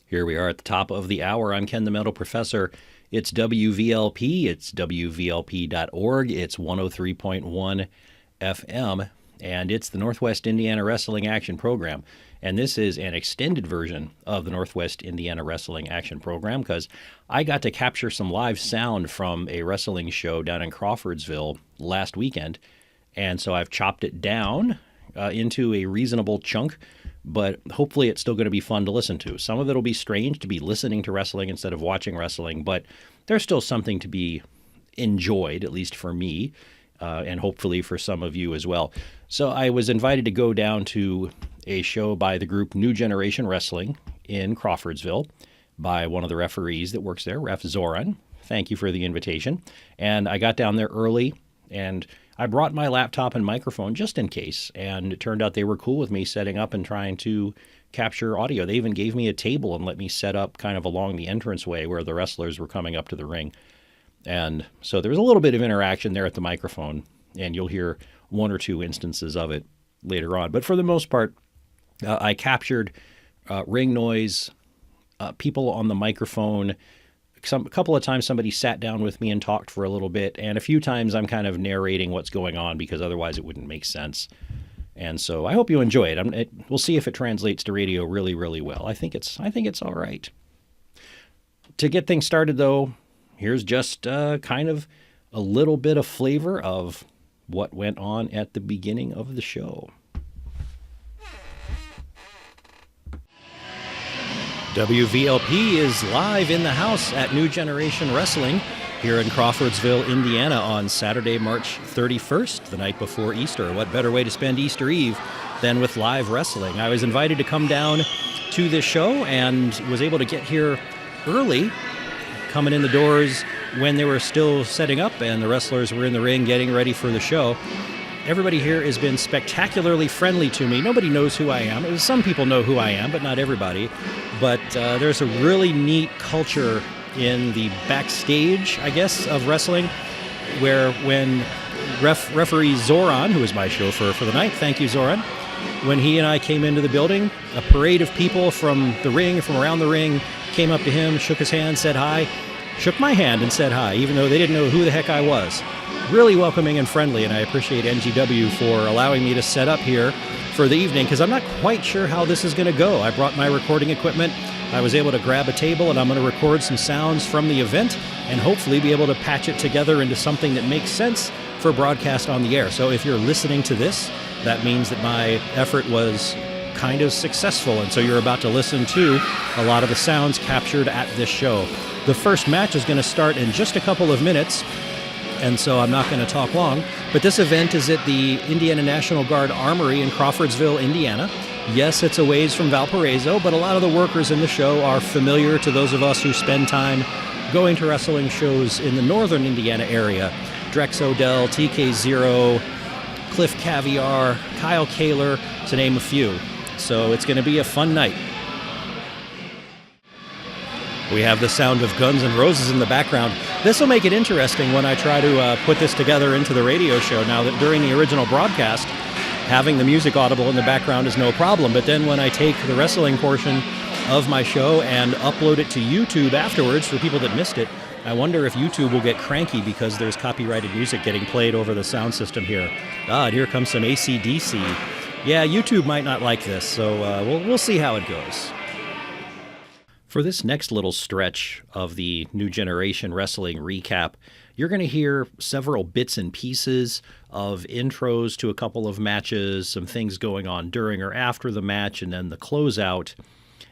Here we are at the top of the hour. I'm Ken the Metal Professor. It's WVLP. It's WVLP.org. It's 103.1 FM. And it's the Northwest Indiana Wrestling Action Program. And this is an extended version of the Northwest Indiana Wrestling Action Program because I got to capture some live sound from a wrestling show down in Crawfordsville last weekend. And so I've chopped it down into a reasonable chunk, but hopefully it's still going to be fun to listen to. Some of it will be strange to be listening to wrestling instead of watching wrestling, but there's still something to be enjoyed, at least for me, and hopefully for some of you as well. So I was invited to go down to a show by the group New Generation Wrestling in Crawfordsville by one of the referees that works there, Ref Zoran. Thank you for the invitation. And I got down there early, and I brought my laptop and microphone just in case, and it turned out they were cool with me setting up and trying to capture audio. They even gave me a table and let me set up kind of along the entranceway where the wrestlers were coming up to the ring. And so there was a little bit of interaction there at the microphone, and you'll hear one or two instances of it later on. But for the most part, I captured ring noise, people on the microphone. A couple of times somebody sat down with me and talked for a little bit, and a few times I'm kind of narrating what's going on because otherwise it wouldn't make sense. And so I hope you enjoy it. We'll see if it translates to radio really, really well. I think it's all right. To get things started, though, here's just kind of a little bit of flavor of what went on at the beginning of the show. WVLP is live in the house at New Generation Wrestling here in Crawfordsville, Indiana on Saturday, March 31st, the night before Easter. What better way to spend Easter Eve than with live wrestling? I was invited to come down to this show and was able to get here early, coming in the doors when they were still setting up and the wrestlers were in the ring getting ready for the show. Everybody here has been spectacularly friendly to me. Nobody knows who I am. Some people know who I am, but not everybody. But there's a really neat culture in the backstage, I guess, of wrestling, where when referee Zoran, who is my chauffeur for the night, thank you, Zoran, when he and I came into the building, a parade of people from the ring, from around the ring, came up to him, shook his hand, said hi, shook my hand and said hi, even though they didn't know who the heck I was. Really welcoming and friendly, and I appreciate NGW for allowing me to set up here for the evening, because I'm not quite sure how this is going to go. I brought my recording equipment. I was able to grab a table, and I'm going to record some sounds from the event and hopefully be able to patch it together into something that makes sense for broadcast on the air. So if you're listening to this, that means that my effort was kind of successful, and so you're about to listen to a lot of the sounds captured at this show. The first match is going to start in just a couple of minutes, and so I'm not going to talk long. But this event is at the Indiana National Guard Armory in Crawfordsville, Indiana. Yes, it's a ways from Valparaiso, but a lot of the workers in the show are familiar to those of us who spend time going to wrestling shows in the northern Indiana area. Drex Odell, TK0, Cliff Caviar, Kyle Kaler, to name a few. So it's going to be a fun night. We have the sound of Guns N' Roses in the background. This will make it interesting when I try to put this together into the radio show. Now that during the original broadcast, having the music audible in the background is no problem. But then when I take the wrestling portion of my show and upload it to YouTube afterwards for people that missed it, I wonder if YouTube will get cranky because there's copyrighted music getting played over the sound system here. And here comes some AC/DC. Yeah, YouTube might not like this, so we'll see how it goes. For this next little stretch of the New Generation Wrestling recap, you're going to hear several bits and pieces of intros to a couple of matches, some things going on during or after the match, and then the closeout.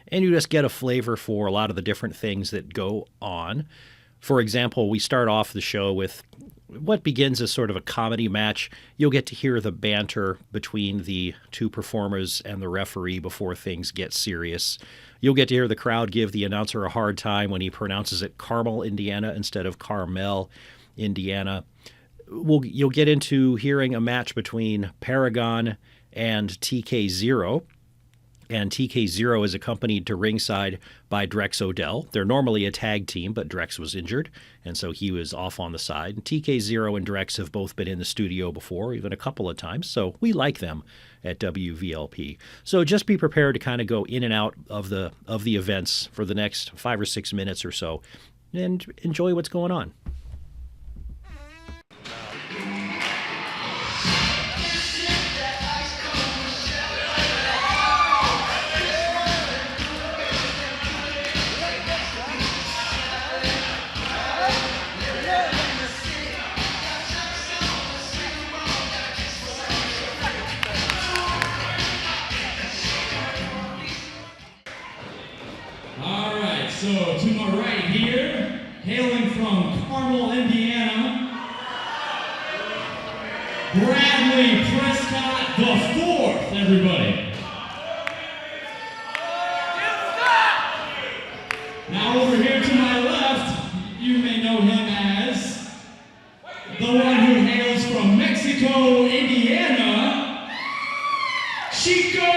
And you just get a flavor for a lot of the different things that go on. For example, we start off the show with what begins as sort of a comedy match. You'll get to hear the banter between the two performers and the referee before things get serious. You'll get to hear the crowd give the announcer a hard time when he pronounces it Carmel, Indiana, instead of Carmel, Indiana. You'll get into hearing a match between Paragon and TK0. And TK0 is accompanied to ringside by Drex Odell. They're normally a tag team, but Drex was injured, and so he was off on the side. And TK0 and Drex have both been in the studio before, even a couple of times, so we like them at WVLP. So just be prepared to kind of go in and out of the events for the next 5 or 6 minutes or so, and enjoy what's going on. So to my right here, hailing from Carmel, Indiana, Bradley Prescott the fourth, everybody. Now over here to my left, you may know him as the one who hails from Mexico, Indiana, Chico.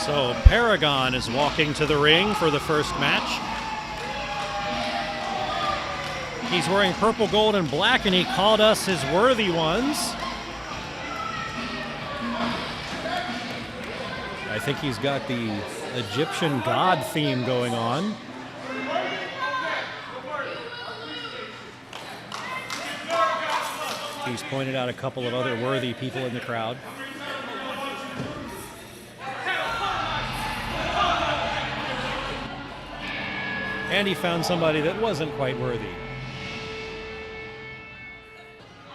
So Paragon is walking to the ring for the first match. He's wearing purple, gold, and black, and he called us his worthy ones. I think he's got the Egyptian god theme going on. He's pointed out a couple of other worthy people in the crowd. And he found somebody that wasn't quite worthy.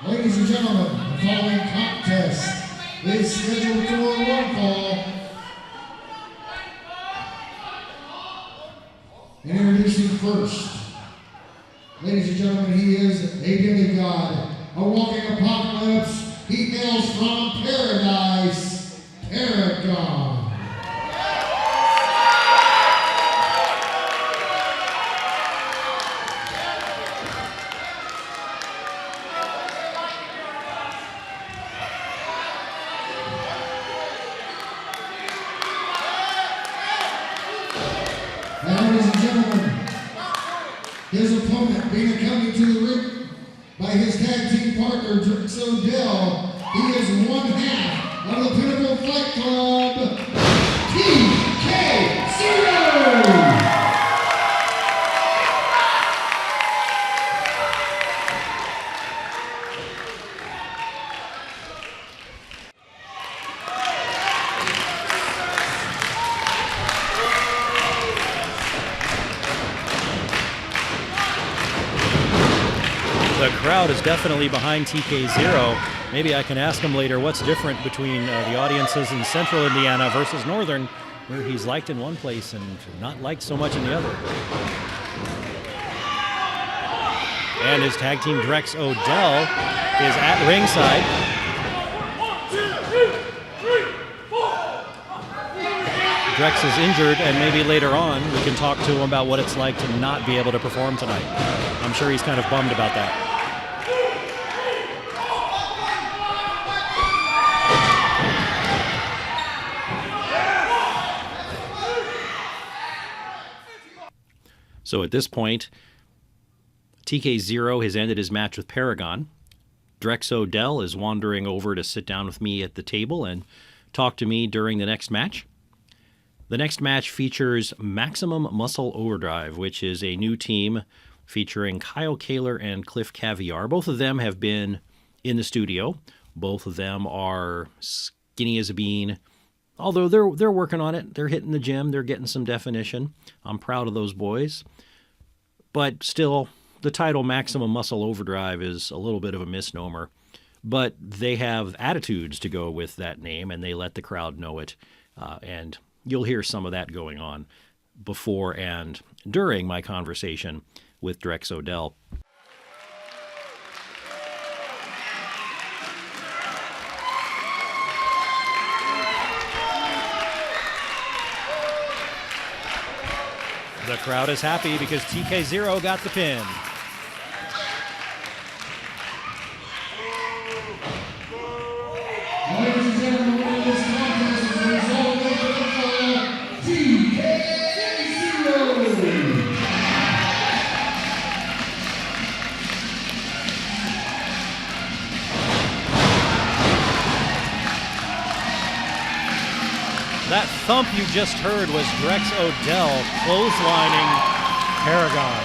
Ladies and gentlemen, the following contest is scheduled for one fall. And introducing first, ladies and gentlemen, he is a demigod, a walking apocalypse. He hails from paradise, Paragon. Ladies and gentlemen, his opponent being accompanied to the ring by his tag team partner, Drex Odell. He is one half of the Pinnacle Fight Club, TK0. The crowd is definitely behind TK0. Maybe I can ask him later what's different between the audiences in central Indiana versus northern, where he's liked in one place and not liked so much in the other. And his tag team Drex Odell is at ringside. Drex is injured, and maybe later on we can talk to him about what it's like to not be able to perform tonight. I'm sure he's kind of bummed about that. So at this point, TK0 has ended his match with Paragon. Drex Odell is wandering over to sit down with me at the table and talk to me during the next match. The next match features Maximum Muscle Overdrive, which is a new team featuring Kyle Kaler and Cliff Caviar. Both of them have been in the studio. Both of them are skinny as a bean, although they're working on it. They're hitting the gym. They're getting some definition. I'm proud of those boys. But still, the title Maximum Muscle Overdrive is a little bit of a misnomer. But they have attitudes to go with that name, and they let the crowd know it. And you'll hear some of that going on before and during my conversation with Drex Odell. The crowd is happy because TK0 got the pin. Ladies and gentlemen, this contest is the result of TK0. That thump you just heard was Drex Odell clotheslining Paragon.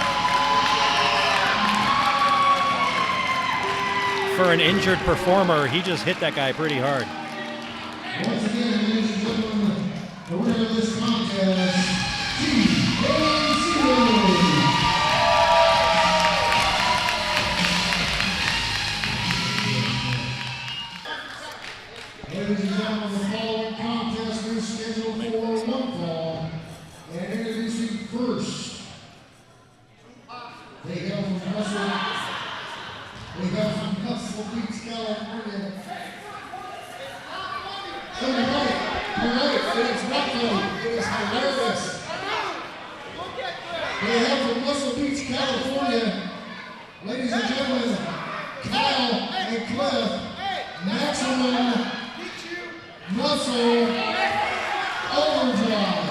For an injured performer, he just hit that guy pretty hard. Once again, ladies and gentlemen, the winner of this contest, TK0. Ladies and gentlemen, the following contest is scheduled for one fall, and introducing first, they hail from Muscle Beach, California. You're right, it's Buffalo, it is hilarious. They hail from Muscle Beach, California. Ladies and gentlemen, Kyle and Cliff, Maximum Muscle Overdrive.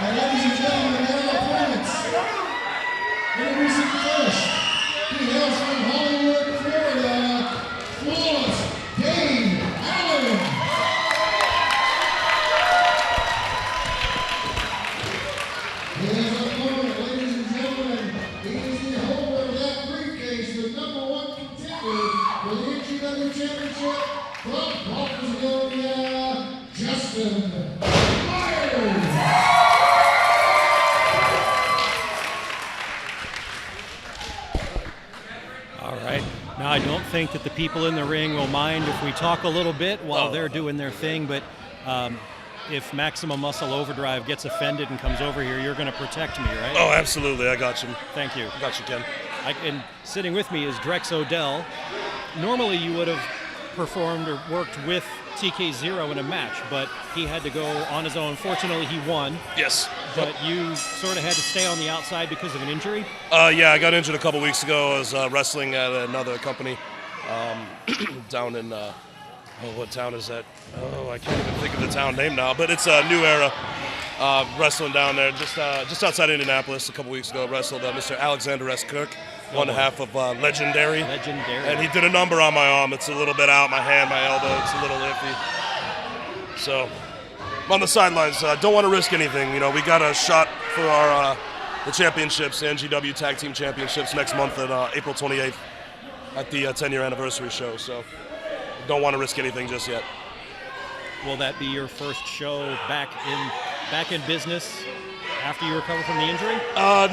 And ladies and gentlemen, their opponents. Introducing first, he hails from Hollywood, Florida, Flawless Dave Allen. His opponent, ladies and gentlemen, he is the holder of that briefcase, the #1 contender for the NWIWRAP Championship from Crawfordsville, Indiana, Justin Myers. All right. Now, I don't think that the people in the ring will mind if we talk a little bit while they're doing their thing, but if Maximum Muscle Overdrive gets offended and comes over here, you're going to protect me, right? Oh, absolutely. I got you. Thank you. I got you, Ken. And sitting with me is Drex Odell. Normally you would have performed or worked with TK0 in a match, but he had to go on his own. Fortunately, he won. Yes. But you sort of had to stay on the outside because of an injury? Yeah, I got injured a couple weeks ago. I was wrestling at another company down in, what town is that? Oh, I can't even think of the town name now, but it's New Era. Wrestling down there just outside Indianapolis a couple weeks ago. Wrestled Mr. Alexander S. Kirk, one half of Legendary. And he did a number on my arm. It's a little bit out, my hand, my elbow. It's a little iffy. So I'm on the sidelines. Don't want to risk anything. You know, we got a shot for our the championships, the NGW Tag Team Championships next month at April 28th at the 10-year anniversary show. So don't want to risk anything just yet. Will that be your first show back in business after you recover from the injury?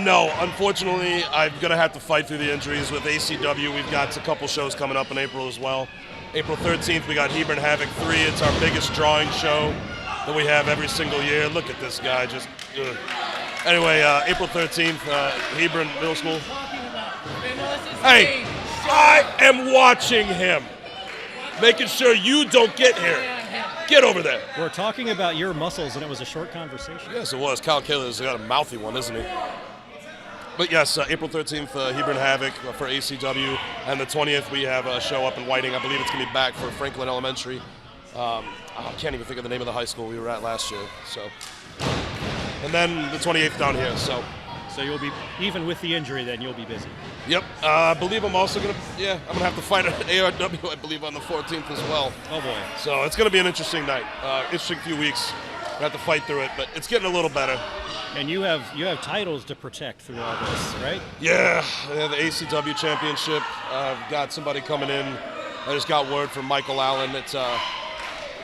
No. Unfortunately, I'm going to have to fight through the injuries with ACW. We've got a couple shows coming up in April as well. April 13th, we got Hebron Havoc 3. It's our biggest drawing show that we have every single year. Look at this guy. Just Anyway, April 13th, Hebron Middle School. Hey, I am watching him. Making sure you don't get here. Get over there. We're talking about your muscles, and it was a short conversation. Yes, it was. Kyle Kaler's got a mouthy one, isn't he? But yes, April 13th, Hebron Havoc for ACW, and the 20th we have a show up in Whiting. I believe it's going to be back for Franklin Elementary. I can't even think of the name of the high school we were at last year. So and then the 28th down here. So you'll be, even with the injury, then you'll be busy. Yep. I believe I'm also going to, I'm going to have to fight at ARW, I believe, on the 14th as well. Oh, boy. So it's going to be an interesting night. Interesting few weeks. I have to fight through it, but it's getting a little better. And you have titles to protect through all this, right? Yeah, the ACW championship. I've got somebody coming in. I just got word from Michael Allen. It's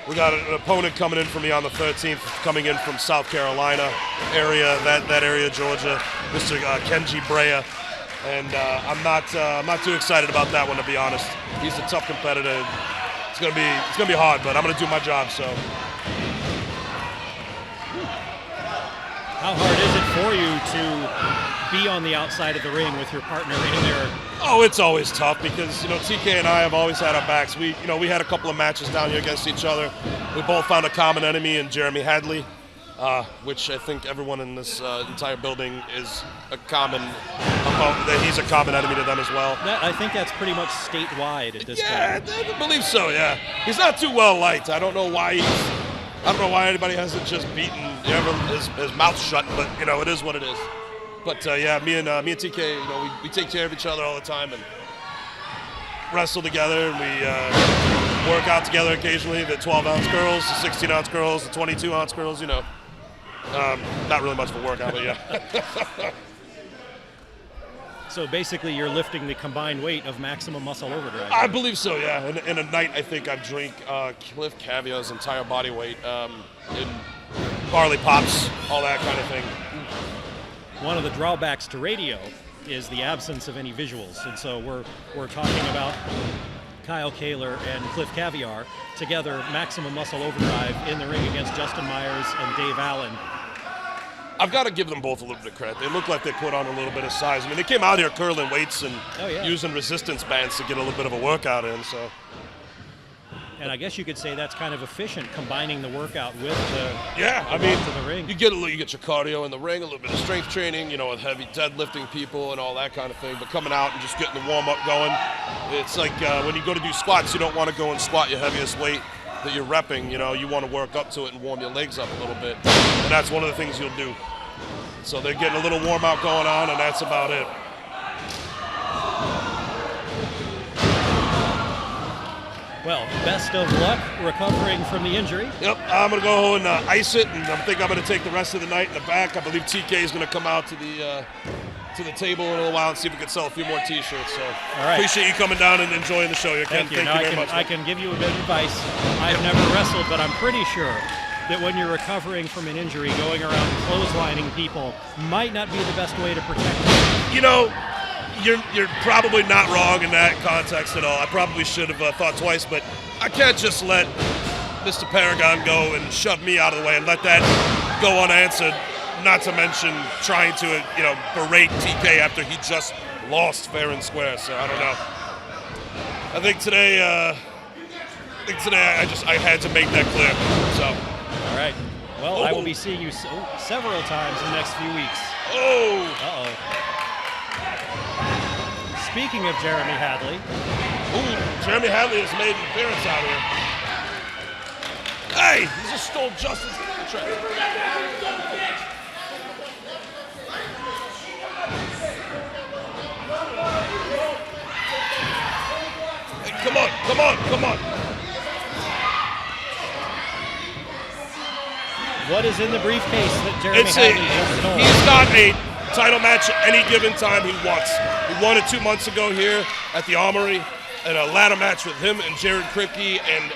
we got an opponent coming in for me on the 13th, coming in from South Carolina area, that area, Georgia, Mr. Kenji Brea. And I'm not too excited about that one, to be honest. He's a tough competitor. It's gonna be hard, but I'm gonna do my job. So. How hard is it for you to be on the outside of the ring with your partner in there? Oh, it's always tough because, TK and I have always had our backs. We had a couple of matches down here against each other. We both found a common enemy in Jeremy Hadley, which I think everyone in this entire building is a common opponent. That he's a common enemy to them as well. I think that's pretty much statewide at this point. Yeah, I believe so. Yeah, he's not too well liked. I don't know why anybody hasn't just beaten his mouth shut, but it is what it is. But me and TK, we take care of each other all the time and wrestle together, and we work out together occasionally. The 12-ounce girls, the 16-ounce girls, the 22-ounce girls. Not really much of a workout, but yeah. So basically, you're lifting the combined weight of Maximum Muscle Overdrive. I believe so, yeah. In a night, I think I've drank Cliff Caviar's entire body weight in barley pops, all that kind of thing. One of the drawbacks to radio is the absence of any visuals, and so we're talking about Kyle Kaler and Cliff Caviar together, Maximum Muscle Overdrive in the ring against Justin Myers and Dave Allen. I've got to give them both a little bit of credit. They look like they put on a little bit of size. I mean, they came out here curling weights and using resistance bands to get a little bit of a workout in. So. And I guess you could say that's kind of efficient, combining the workout with the to the ring. You get your cardio in the ring, a little bit of strength training, with heavy deadlifting people and all that kind of thing. But coming out and just getting the warm up going, it's like when you go to do squats, you don't want to go and squat your heaviest weight that you're repping. You want to work up to it and warm your legs up a little bit, and that's one of the things you'll do. So they're getting a little warm out going on, and that's about it. Well, best of luck recovering from the injury. Yep, I'm going to go and ice it, and I think I'm going to take the rest of the night in the back. I believe TK is going to come out to the table in a little while and see if we can sell a few more T-shirts. So all right. Appreciate you coming down and enjoying the show here, Ken. Thank you very much. I can give you a bit of advice. I've never wrestled, but I'm pretty sure that when you're recovering from an injury, going around clotheslining people might not be the best way to protect them. You're probably not wrong in that context at all. I probably should have thought twice, but I can't just let Mr. Paragon go and shove me out of the way and let that go unanswered, not to mention trying to, berate TK after he just lost fair and square. So I don't know. I think today I had to make that clear. So. All right. Well, I will be seeing you several times in the next few weeks. Oh. Uh-oh. Speaking of Jeremy Hadley. Jeremy Hadley has made an appearance out here. Hey, he just stole Justin's contract. Hey, come on. What is in the briefcase that Jeremy Hadley just stole? He's got a title match at any given time he wants. He won it 2 months ago here at the Armory, and a ladder match with him and Jared Kripke, and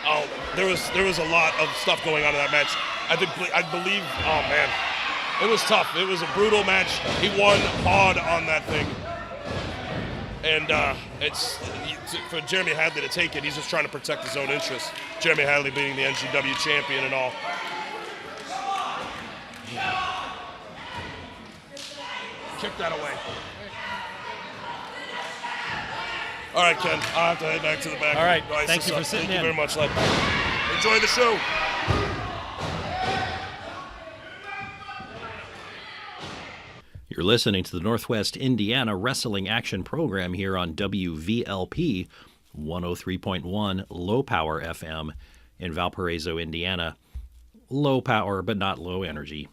there was a lot of stuff going on in that match. I believe, oh man, it was tough. It was a brutal match. He won hard on that thing, and for Jeremy Hadley to take it, he's just trying to protect his own interests. Jeremy Hadley being the NGW champion and all. Kick that away. All right, Ken. I'll have to head back to the back. All right. Thank you for sitting in. Thank you very much, lad. Enjoy the show. You're listening to the Northwest Indiana Wrestling Action Program here on WVLP 103.1 Low Power FM in Valparaiso, Indiana. Low power, but not low energy.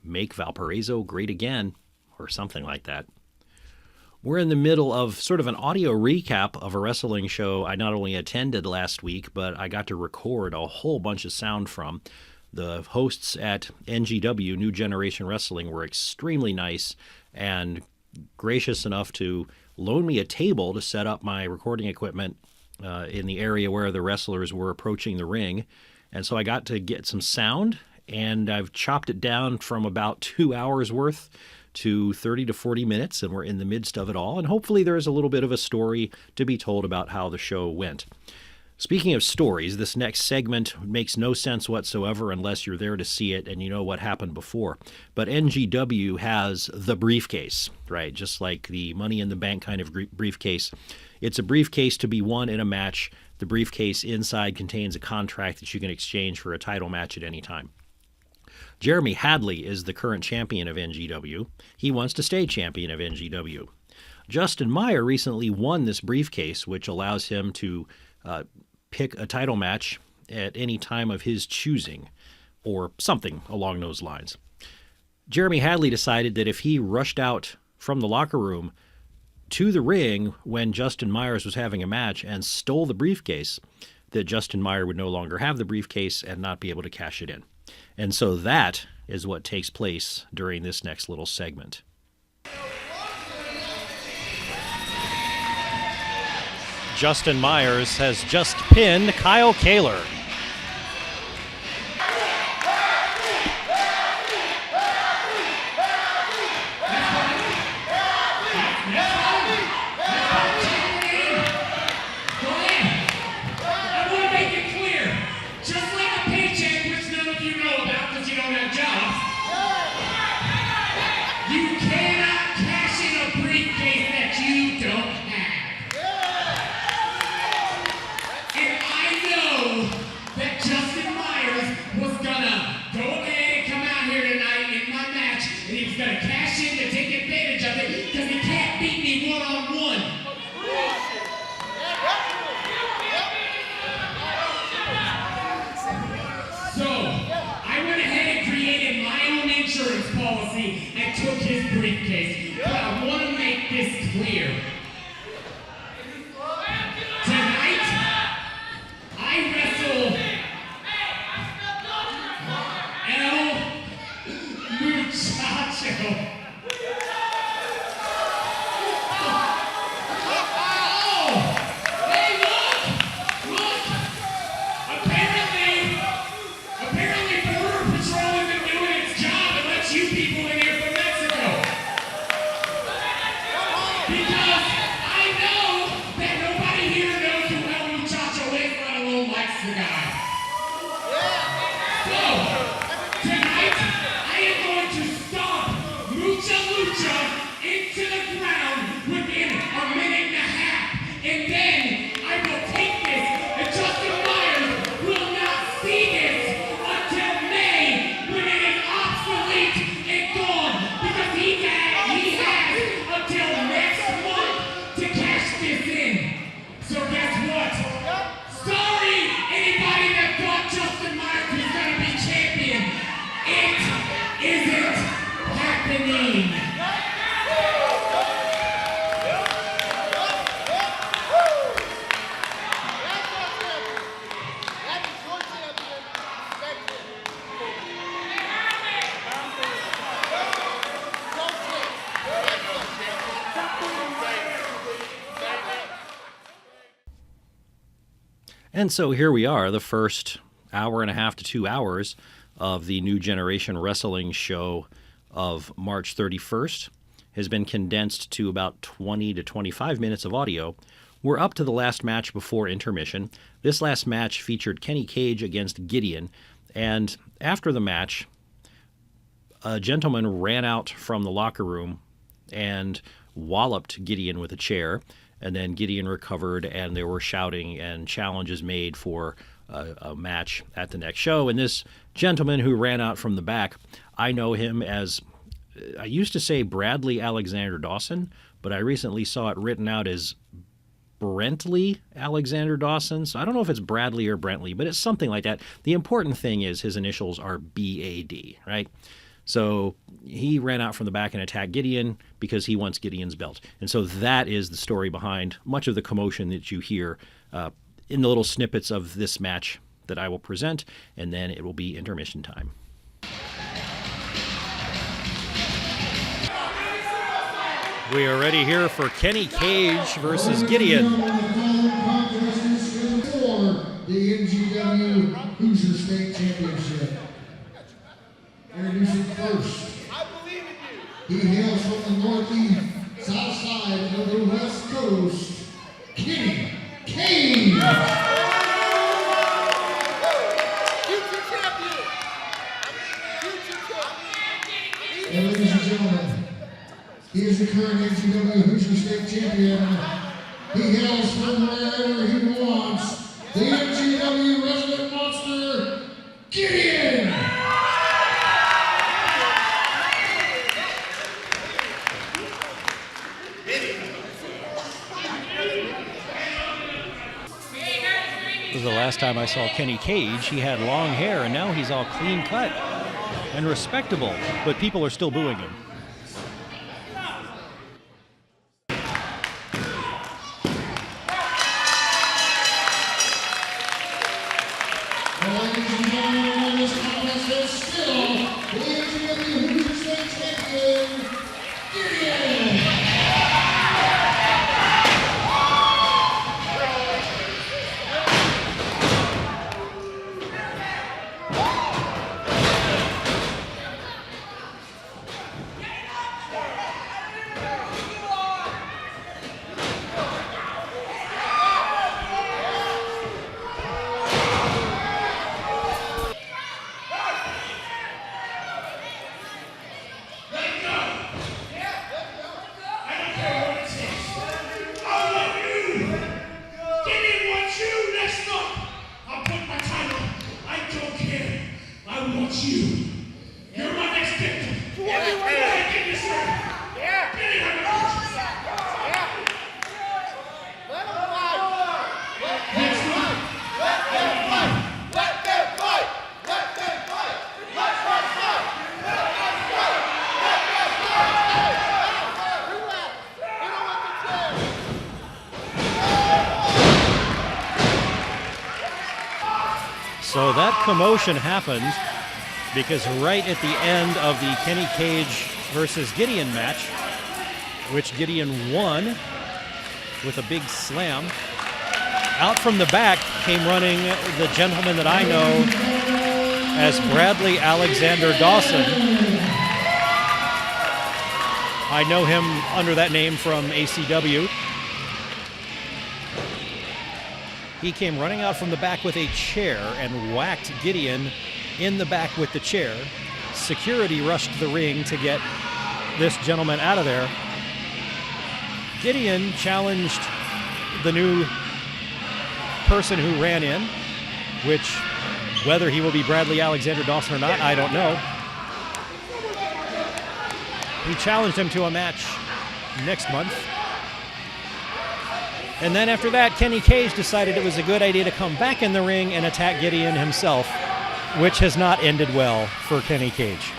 Make Valparaiso Great Again, or something like that. We're in the middle of sort of an audio recap of a wrestling show I not only attended last week, but I got to record a whole bunch of sound from. The hosts at NGW, New Generation Wrestling, were extremely nice and gracious enough to loan me a table to set up my recording equipment in the area where the wrestlers were approaching the ring. And so I got to get some sound, and I've chopped it down from about 2 hours worth to 30 to 40 minutes, and we're in the midst of it all. And hopefully there's a little bit of a story to be told about how the show went. Speaking of stories, this next segment makes no sense whatsoever unless you're there to see it and you know what happened before. But NGW has the briefcase, right? Just like the Money in the Bank kind of briefcase. It's a briefcase to be won in a match. The briefcase inside contains a contract that you can exchange for a title match at any time. Jeremy Hadley is the current champion of NGW. He wants to stay champion of NGW. Justin Meyer recently won this briefcase, which allows him to pick a title match at any time of his choosing, or something along those lines. Jeremy Hadley decided that if he rushed out from the locker room to the ring when Justin Myers was having a match and stole the briefcase, that Justin Meyer would no longer have the briefcase and not be able to cash it in. And so that is what takes place during this next little segment. Justin Myers has just pinned Kyle Kaler. And so here we are, the first hour and a half to 2 hours of the New Generation Wrestling show of March 31st has been condensed to about 20 to 25 minutes of audio. We're up to the last match before intermission. This last match featured Kenny Cage against Gideon, and after the match, a gentleman ran out from the locker room and walloped Gideon with a chair. And then Gideon recovered, and they were shouting and challenges made for a match at the next show. And this gentleman who ran out from the back, I know him as, I used to say Bradley Alexander Dawson, but I recently saw it written out as Brentley Alexander Dawson. So I don't know if it's Bradley or Brentley, but it's something like that. The important thing is his initials are BAD, right? So he ran out from the back and attacked Gideon because he wants Gideon's belt. And so that is the story behind much of the commotion that you hear in the little snippets of this match that I will present, and then it will be intermission time. We are ready here for Kenny Cage versus Gideon. For the NGW Hoosier State Championship. Introducing first. He hails from the northeast, south side of the West Coast, Kenny Cage. And ladies and gentlemen, he is the current NWA Hoosier State Champion. He hails from wherever he wants. The NGW Resident Monster, Gideon! The last time I saw Kenny Cage, he had long hair, and now he's all clean cut and respectable, but people are still booing him. Ladies and gentlemen, this contest is still the NWA Hoosier State Champion, Gideon! So that commotion happened because right at the end of the Kenny Cage versus Gideon match, which Gideon won with a big slam, out from the back came running the gentleman that I know as Bradley Alexander Dawson. I know him under that name from ACW. He came running out from the back with a chair and whacked Gideon in the back with the chair. Security rushed the ring to get this gentleman out of there. Gideon challenged the new person who ran in, which, whether he will be Bradley Alexander Dawson or not, I don't know. He challenged him to a match next month. And then after that, Kenny Cage decided it was a good idea to come back in the ring and attack Gideon himself, which has not ended well for Kenny Cage.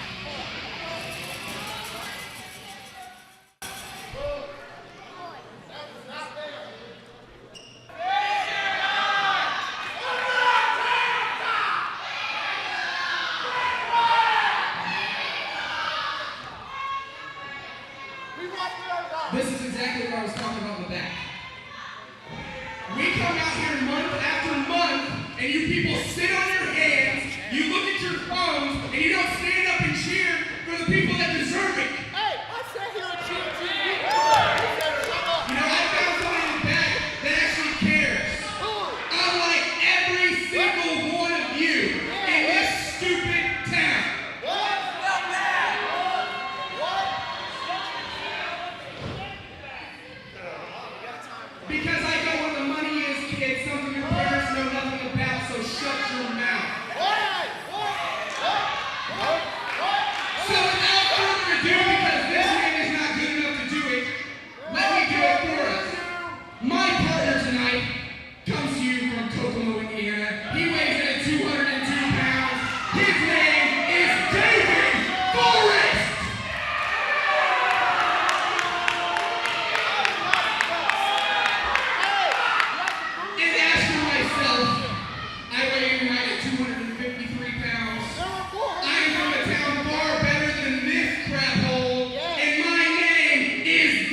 This is exactly what I was talking about in the back. We come out here month after month, and you people sit on your hands, you look at your phones, and you don't stand up and cheer for the people that deserve it. Hey, I sat here and cheered you. You know, I found someone in the back that actually cares. Unlike every single one of you in this stupid town. Because I know where the money is, kids, something your parents know nothing about, so shut your mouth. So without further ado, because this man is not good enough to do it, let me do it for us. My partner tonight comes to you from Kokomo, Indiana. He weighs in at 202 pounds. His name is David Ford.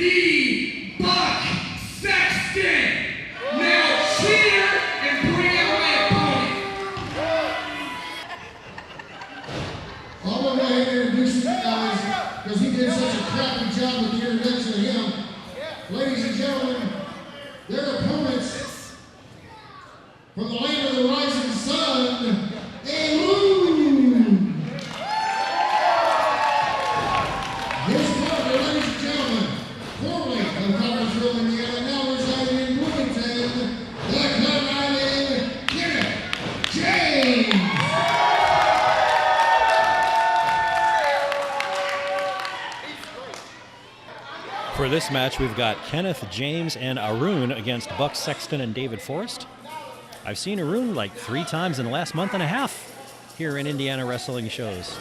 the Buck Sexton. Now cheer and bring out my opponent. I'm going to go ahead and introduce you guys because he did such a crappy job with the introduction of him. Ladies and gentlemen, their opponents from the land of the rising sun, Eloon. His partner, ladies and gentlemen, formerly of Crawfordsville, Indiana, now residing in Bloomington, the comrade Kenneth James. For this match, we've got Kenneth James and Arun against Buck Sexton and David Forrest. I've seen Arun like 3 times in the last month and a half here in Indiana wrestling shows.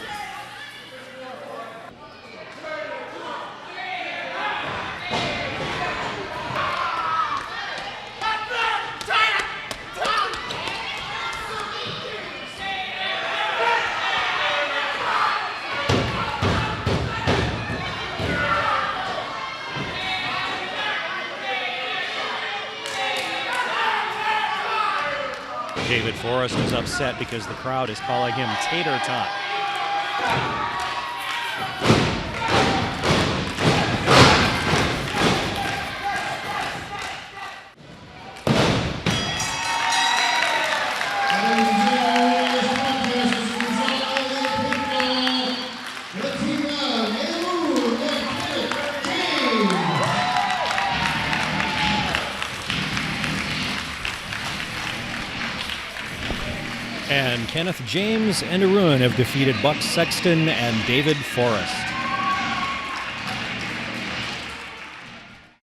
David Forrest is upset because the crowd is calling him Tater Tot. And Kenneth James and Arun have defeated Buck Sexton and David Forrest.